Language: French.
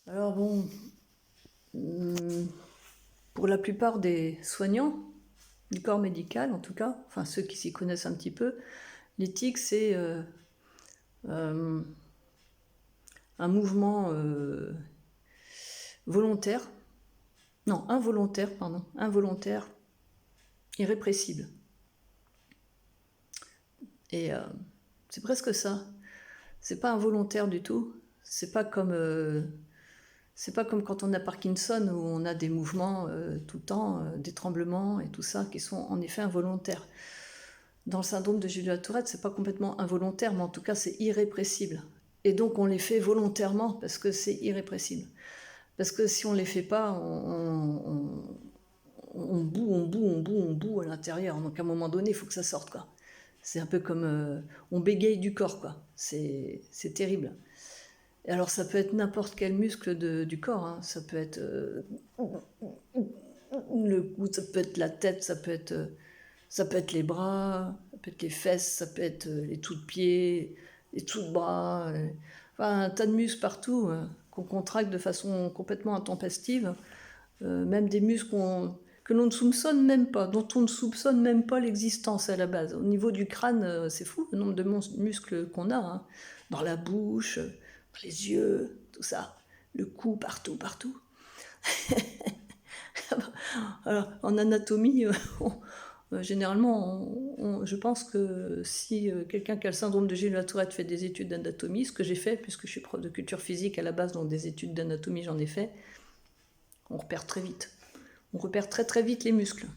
Alors bon, pour la plupart des soignants, du corps médical en tout cas, enfin ceux qui s'y connaissent un petit peu, l'éthique c'est un mouvement volontaire, non involontaire, pardon, involontaire, irrépressible. Et c'est presque ça. C'est pas involontaire du tout. C'est pas comme quand on a Parkinson où on a des mouvements tout le temps, des tremblements et tout ça qui sont en effet involontaires. Dans le syndrome de Gilles-Tourette, c'est pas complètement involontaire, mais en tout cas c'est irrépressible. Et donc on les fait volontairement parce que c'est irrépressible. Parce que si on les fait pas, on boue à l'intérieur. Donc à un moment donné, il faut que ça sorte, quoi. C'est un peu comme on bégaye du corps, quoi. C'est terrible. Et alors ça peut être n'importe quel muscle du corps, hein. Ça peut être le cou, ça peut être la tête, ça peut être les bras, ça peut être les fesses, ça peut être les tout de pied, les tout de bras, enfin un tas de muscles partout qu'on contracte de façon complètement intempestive, même des muscles que l'on ne soupçonne même pas, dont on ne soupçonne même pas l'existence à la base. Au niveau du crâne, c'est fou le nombre de muscles qu'on a, hein, dans la bouche, dans les yeux, tout ça, le cou, partout, partout. Alors, en anatomie, généralement, je pense que si quelqu'un qui a le syndrome de Gilles-Tourette fait des études d'anatomie, ce que j'ai fait, puisque je suis prof de culture physique à la base, donc des études d'anatomie j'en ai fait, on repère très vite. On repère très très vite les muscles.